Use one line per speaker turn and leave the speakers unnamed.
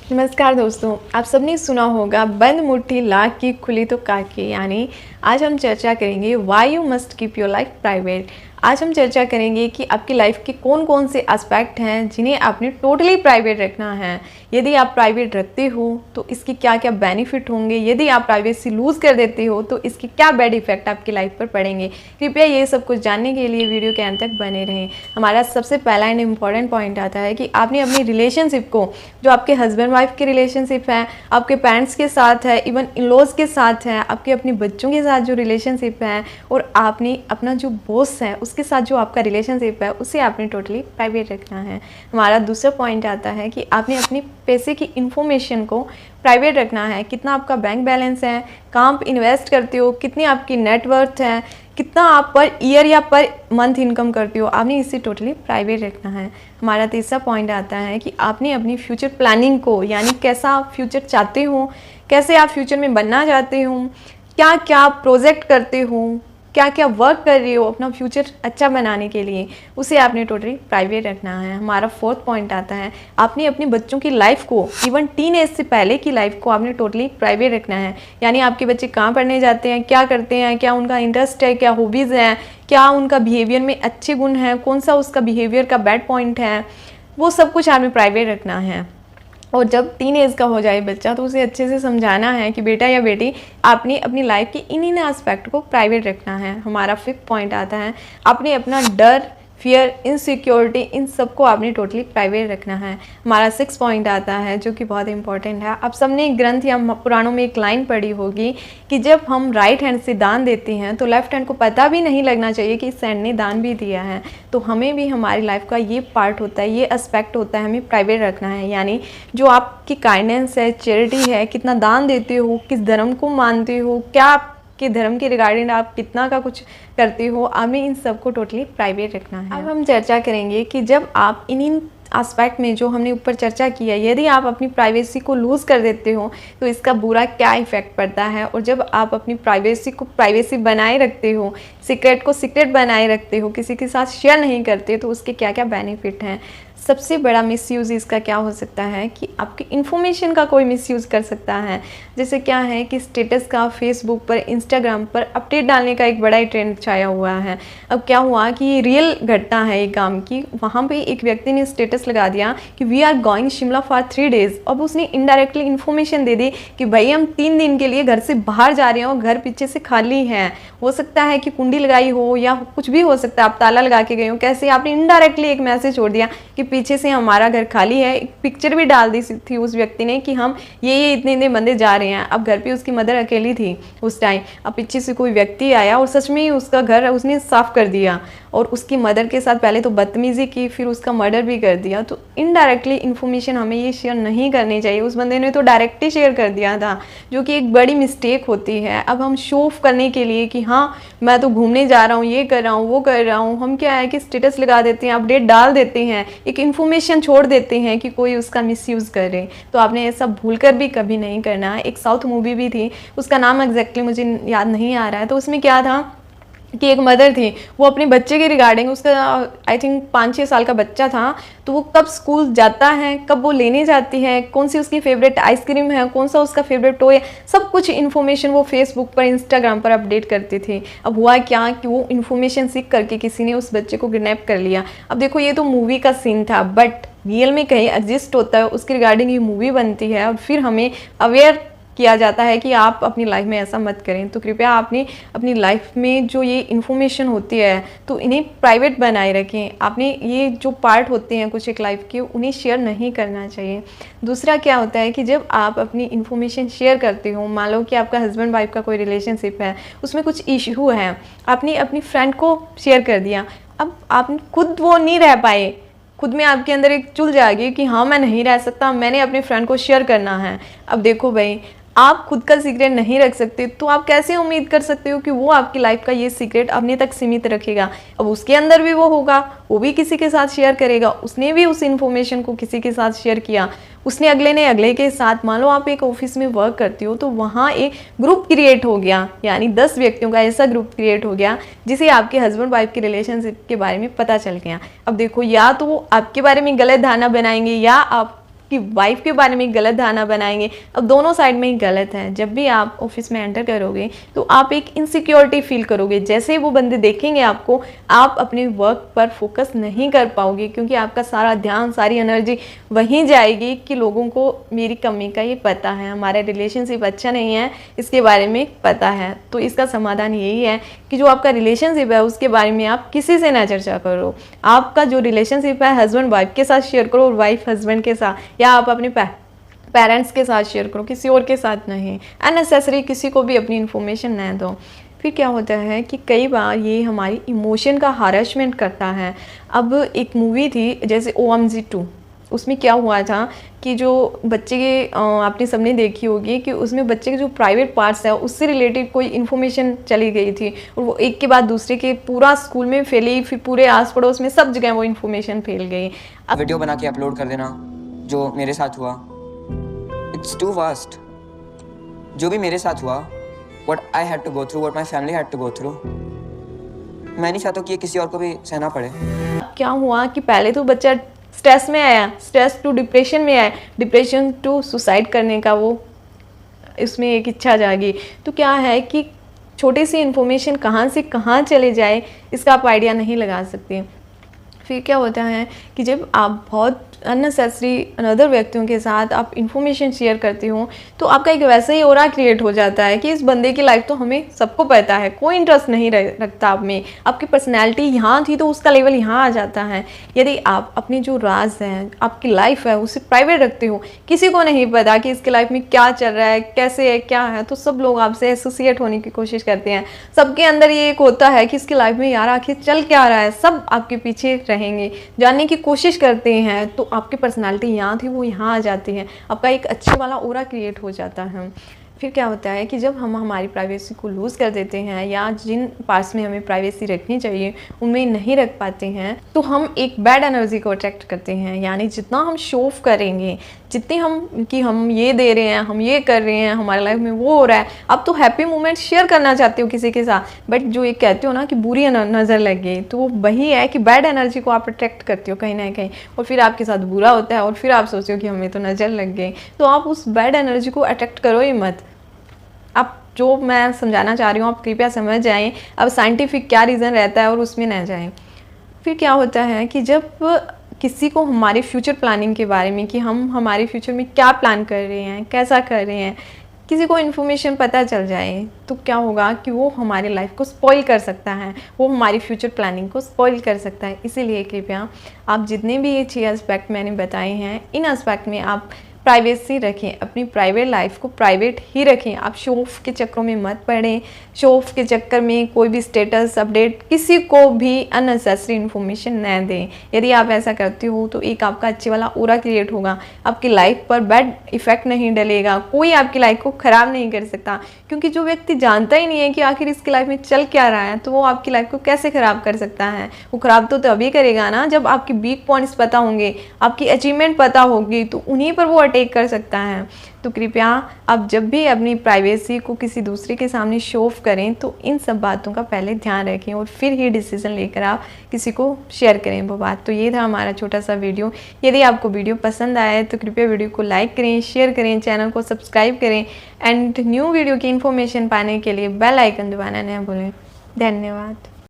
नमस्कार दोस्तों, आप सबने सुना होगा बंद मुट्ठी लाख की खुली तो काकी। यानी आज हम चर्चा करेंगे why you must keep your life private. आज हम चर्चा करेंगे कि आपकी लाइफ के कौन कौन से एस्पेक्ट हैं जिन्हें आपने टोटली प्राइवेट रखना है। यदि आप प्राइवेट रखते हो तो इसके क्या क्या बेनिफिट होंगे, यदि आप प्राइवेसी लूज़ कर देते हो तो इसके क्या बैड इफेक्ट आपकी लाइफ पर पड़ेंगे। कृपया ये सब कुछ जानने के लिए वीडियो के अंत तक बने रहें। हमारा सबसे पहला एंड इम्पॉर्टेंट पॉइंट आता है कि आपने अपनी रिलेशनशिप को, जो आपके हस्बैंड वाइफ की रिलेशनशिप है, आपके पेरेंट्स के साथ है, इवन इन लॉज के साथ है, आपके अपने बच्चों के साथ जो रिलेशनशिप है, और आपने अपना जो बॉस है उसके साथ जो आपका रिलेशनशिप है उसे आपने टोटली प्राइवेट रखना है। हमारा दूसरा पॉइंट आता है कि आपने अपनी पैसे की इन्फॉर्मेशन को प्राइवेट रखना है। कितना आपका बैंक बैलेंस है, कहाँ आप इन्वेस्ट करते हो, कितनी आपकी नेटवर्थ है, कितना आप पर ईयर या पर मंथ इनकम करते हो, आपने इसे टोटली प्राइवेट रखना है। हमारा तीसरा पॉइंट आता है कि आपने अपनी फ्यूचर प्लानिंग को, यानी कैसा आप फ्यूचर चाहते हो, कैसे आप फ्यूचर में बनना चाहते हो, क्या क्या प्रोजेक्ट करते हो, क्या क्या वर्क कर रहे हो अपना फ्यूचर अच्छा बनाने के लिए, उसे आपने टोटली प्राइवेट रखना है। हमारा फोर्थ पॉइंट आता है आपने अपने बच्चों की लाइफ को, इवन टीन एज से पहले की लाइफ को आपने टोटली प्राइवेट रखना है। यानी आपके बच्चे कहाँ पढ़ने जाते हैं, क्या करते हैं, क्या उनका इंटरेस्ट है, क्या हॉबीज़ हैं, क्या उनका बिहेवियर में अच्छे गुण हैं, कौन सा उसका बिहेवियर का बैड पॉइंट है, वो सब कुछ आपने प्राइवेट रखना है। और जब टीन एज का हो जाए बच्चा तो उसे अच्छे से समझाना है कि बेटा या बेटी आपने अपनी लाइफ के इन एस्पेक्ट को प्राइवेट रखना है। हमारा फिफ्थ पॉइंट आता है आपने अपना डर, फियर, इनसिक्योरिटी, इन सबको आपने टोटली प्राइवेट रखना है। हमारा सिक्स पॉइंट आता है जो कि बहुत इंपॉर्टेंट है। आप सबने ग्रंथ या पुराणों में एक लाइन पढ़ी होगी कि जब हम राइट हैंड से दान देते हैं तो लेफ्ट हैंड को पता भी नहीं लगना चाहिए कि इस हैंड ने दान भी दिया है। तो हमें भी हमारी लाइफ का ये पार्ट होता है, ये एस्पेक्ट होता है, हमें प्राइवेट रखना है। यानी जो आपकी काइंडनेस है, चैरिटी है, कितना दान देते हो, किस धर्म को मानते हो, क्या कि धर्म के रिगार्डिंग आप कितना का कुछ करते हो, आपने इन सबको टोटली प्राइवेट रखना है। अब हम चर्चा करेंगे कि जब आप इन एस्पेक्ट में जो हमने ऊपर चर्चा की है, यदि आप अपनी प्राइवेसी को लूज़ कर देते हो तो इसका बुरा क्या इफेक्ट पड़ता है, और जब आप अपनी प्राइवेसी को प्राइवेसी बनाए रखते हो, सीक्रेट को सीक्रेट बनाए रखते हो, किसी के साथ शेयर नहीं करते, तो उसके क्या क्या बेनिफिट हैं। सबसे बड़ा मिसयूज़ इसका क्या हो सकता है कि आपकी इन्फॉर्मेशन का कोई मिसयूज़ कर सकता है। जैसे क्या है कि स्टेटस का फेसबुक पर, इंस्टाग्राम पर अपडेट डालने का एक बड़ा ही ट्रेंड छाया हुआ है। अब क्या हुआ कि ये रियल घटना है एक गांव की। वहाँ पे एक व्यक्ति ने स्टेटस लगा दिया कि we are going Shimla for 3 days. अब उसने इनडायरेक्टली इन्फॉर्मेशन दे दी कि भाई हम 3 दिन के लिए घर से बाहर जा रहे हैं और घर पीछे से खाली है। हो सकता है कि कुंडी लगाई हो या कुछ भी हो सकता है, आप ताला लगा के गए हो। कैसे आपने इनडायरेक्टली एक मैसेज छोड़ दिया कि पीछे से हमारा घर खाली है। एक पिक्चर भी डाल दी थी उस व्यक्ति ने कि हम ये इतने बंदे जा रहे हैं। अब घर पे उसकी मदर अकेली थी उस टाइम। अब पीछे से कोई व्यक्ति आया और सच में ही उसका घर उसने साफ कर दिया और उसकी मदर के साथ पहले तो बदतमीजी की, फिर उसका मर्डर भी कर दिया। तो इनडायरेक्टली इन्फॉर्मेशन हमें ये शेयर नहीं करनी चाहिए। उस बंदे ने तो डायरेक्ट ही शेयर कर दिया था, जो कि एक बड़ी मिस्टेक होती है। अब हम शो ऑफ करने के लिए कि हाँ मैं तो घूमने जा रहा हूँ, ये कर रहा हूँ, वो कर रहा हूँ, हम क्या है कि स्टेटस लगा देते हैं, अपडेट डाल देते हैं, एक इन्फॉर्मेशन छोड़ देते हैं कि कोई उसका मिसयूज़ करे। तो आपने ऐसा भूलकर भी कभी नहीं करना है। एक साउथ मूवी भी थी, उसका नाम एग्जैक्टली मुझे याद नहीं आ रहा है। तो उसमें क्या था कि एक मदर थी, वो अपने बच्चे के रिगार्डिंग, उसका आई थिंक 5-6 साल का बच्चा था, तो वो कब स्कूल जाता है, कब वो लेने जाती है, कौन सी उसकी फेवरेट आइसक्रीम है, कौन सा उसका फेवरेट टॉय है, सब कुछ इन्फॉर्मेशन वो फेसबुक पर, इंस्टाग्राम पर अपडेट करती थी। अब हुआ क्या कि वो इन्फॉर्मेशन सीख करके किसी ने उस बच्चे को किडनैप कर लिया। अब देखो ये तो मूवी का सीन था, बट रियल में कहीं एग्जिस्ट होता है, उसके रिगार्डिंग ये मूवी बनती है और फिर हमें अवेयर किया जाता है कि आप अपनी लाइफ में ऐसा मत करें। तो कृपया आपने अपनी लाइफ में जो ये इन्फॉर्मेशन होती है तो इन्हें प्राइवेट बनाए रखें। आपने ये जो पार्ट होते हैं कुछ एक लाइफ के, उन्हें शेयर नहीं करना चाहिए। दूसरा क्या होता है कि जब आप अपनी इन्फॉर्मेशन शेयर करते हो, मान लो कि आपका हस्बैंड वाइफ का कोई रिलेशनशिप है, उसमें कुछ इशू है, आपने अपनी फ्रेंड को शेयर कर दिया। अब आप खुद वो नहीं रह पाए, खुद में आपके अंदर एक चुल जाएगी कि हाँ मैं नहीं रह सकता, मैंने अपने फ्रेंड को शेयर करना है। अब देखो भाई, आप खुद का सीक्रेट नहीं रख सकते तो आप कैसे उम्मीद कर सकते हो कि वो आपकी लाइफ का ये सीक्रेट अपने तक सीमित रखेगा। अब उसके अंदर भी वो होगा, वो भी किसी के साथ शेयर करेगा, उसने भी उस इन्फॉर्मेशन को किसी के साथ शेयर किया, उसने अगले ने अगले के साथ। मान लो आप एक ऑफिस में वर्क करती हो तो वहाँ एक ग्रुप क्रिएट हो गया, यानी 10 व्यक्तियों का ऐसा ग्रुप क्रिएट हो गया जिसे आपके हस्बैंड वाइफ के रिलेशनशिप के बारे में पता चल गया। अब देखो, या तो वो आपके बारे में गलत धारणा बनाएंगे या आप आपकी वाइफ के बारे में गलत धारणा बनाएंगे। अब दोनों साइड में ही गलत है। जब भी आप ऑफिस में एंटर करोगे तो आप एक इनसिक्योरिटी फील करोगे। जैसे ही वो बंदे देखेंगे आपको, आप अपने वर्क पर फोकस नहीं कर पाओगे, क्योंकि आपका सारा ध्यान, सारी एनर्जी वहीं जाएगी कि लोगों को मेरी कमी का ये पता है, हमारा रिलेशनशिप अच्छा नहीं है, इसके बारे में पता है। तो इसका समाधान यही है कि जो आपका रिलेशनशिप है उसके बारे में आप किसी से ना चर्चा करो। आपका जो रिलेशनशिप है हस्बैंड वाइफ के साथ शेयर करो और वाइफ हस्बैंड के साथ, या आप अपने पेरेंट्स के साथ शेयर करो, किसी और के साथ नहीं। अननेसेसरी किसी को भी अपनी इन्फॉर्मेशन न दो। फिर क्या होता है कि कई बार ये हमारी इमोशन का हरासमेंट करता है। अब एक मूवी थी जैसे OMG 2, उसमें क्या हुआ था कि जो बच्चे के आपने सबने देखी होगी कि उसमें बच्चे के जो प्राइवेट पार्ट्स है उससे रिलेटेड कोई इन्फॉर्मेशन चली गई थी, और वो एक के बाद दूसरे के पूरा स्कूल में फैली, फिर पूरे आस पड़ोस में सब जगह वो इन्फॉर्मेशन फैल गई।
वीडियो बना के अपलोड कर देना जो मेरे साथ हुआ। It's too waste. जो भी मेरे साथ हुआ, what I had to go through, what my family had to go through, मैं नहीं चाहता कि ये किसी और को भी सहना पड़े।
क्या हुआ कि पहले तो बच्चा स्ट्रेस में आया, स्ट्रेस टू डिप्रेशन में आया, डिप्रेशन टू सुसाइड करने का वो इसमें एक इच्छा जागी। तो क्या है कि छोटी सी इन्फॉर्मेशन कहाँ से कहाँ चले जाए इसका आप आइडिया नहीं लगा सकते। फिर क्या होता है कि जब आप बहुत अननेसेसरी अनदर व्यक्तियों के साथ आप इन्फॉर्मेशन शेयर करते हो तो आपका एक वैसा ही ऑरा क्रिएट हो जाता है कि इस बंदे की लाइफ तो हमें सबको पता है, कोई इंटरेस्ट नहीं रखता आप में। आपकी पर्सनैलिटी यहाँ थी तो उसका लेवल यहाँ आ जाता है। यदि आप अपनी जो राज है, आपकी लाइफ है, उसे प्राइवेट रखते हो, किसी को नहीं पता कि इसके लाइफ में क्या चल रहा है, कैसे है, क्या है, तो सब लोग आपसे एसोसिएट होने की कोशिश करते हैं। सबके अंदर ये एक होता है कि इसकी लाइफ में यार आखिर चल क्या रहा है, सब आपके पीछे रहेंगे, जानने की कोशिश करते हैं। तो आपकी पर्सनालिटी यहाँ थी वो यहाँ आ जाती है, आपका एक अच्छे वाला ऑरा क्रिएट हो जाता है। फिर क्या होता है कि जब हम हमारी प्राइवेसी को लूज़ कर देते हैं या जिन पार्ट्स में हमें प्राइवेसी रखनी चाहिए उनमें नहीं रख पाते हैं तो हम एक बैड एनर्जी को अट्रैक्ट करते हैं। यानी जितना हम शो ऑफ करेंगे, जितने हम ये दे रहे हैं, हम ये कर रहे हैं, हमारे लाइफ में वो हो रहा है, अब तो हैप्पी मोमेंट शेयर करना चाहते हो किसी के साथ, बट जो ये कहते हो ना कि बुरी नज़र लग गई, तो वो वही है कि बैड एनर्जी को आप अट्रैक्ट करते हो कहीं ना कहीं, और फिर आपके साथ बुरा होता है और फिर आप सोचते हो कि हमें तो नज़र लग गई। तो आप उस बैड एनर्जी को अट्रैक्ट करो ही मत। आप जो मैं समझाना चाह रही हूँ आप कृपया समझ जाएं। अब साइंटिफिक क्या रीज़न रहता है और उसमें ना जाएं। फिर क्या होता है कि जब किसी को हमारे फ्यूचर प्लानिंग के बारे में कि हम हमारे फ्यूचर में क्या प्लान कर रहे हैं, कैसा कर रहे हैं, किसी को इन्फॉर्मेशन पता चल जाए तो क्या होगा कि वो हमारी लाइफ को स्पॉइल कर सकता है, वो हमारी फ्यूचर प्लानिंग को स्पॉइल कर सकता है। इसीलिए कृपया आप जितने भी ये 6 एस्पेक्ट मैंने बताए हैं, इन एस्पेक्ट में आप प्राइवेसी रखें, अपनी प्राइवेट लाइफ को प्राइवेट ही रखें। आप शो ऑफ के चक्करों में मत पड़ें। शो ऑफ के चक्कर में कोई भी स्टेटस अपडेट, किसी को भी अननेसेसरी इन्फॉर्मेशन न दें। यदि आप ऐसा करते हो तो एक आपका अच्छे वाला ऑरा क्रिएट होगा, आपकी लाइफ पर बैड इफेक्ट नहीं डलेगा, कोई आपकी लाइफ को ख़राब नहीं कर सकता। क्योंकि जो व्यक्ति जानता ही नहीं है कि आखिर इसकी लाइफ में चल क्या रहा है तो वो आपकी लाइफ को कैसे ख़राब कर सकता है। वो ख़राब तो तभी करेगा ना जब आपकी वीक पॉइंट्स पता होंगे, आपकी अचीवमेंट पता होगी, तो उन्हीं पर वो अटैक कर सकता है। तो कृपया आप जब भी अपनी प्राइवेसी को किसी दूसरे के सामने शो ऑफ करें तो इन सब बातों का पहले ध्यान रखें और फिर ही डिसीजन लेकर आप किसी को शेयर करें वो बात। तो ये था हमारा छोटा सा वीडियो। यदि आपको वीडियो पसंद आए तो कृपया वीडियो को लाइक करें, शेयर करें, चैनल को सब्सक्राइब करें एंड न्यू वीडियो की इन्फॉर्मेशन पाने के लिए बेल आइकन दबाना न भूलें। धन्यवाद।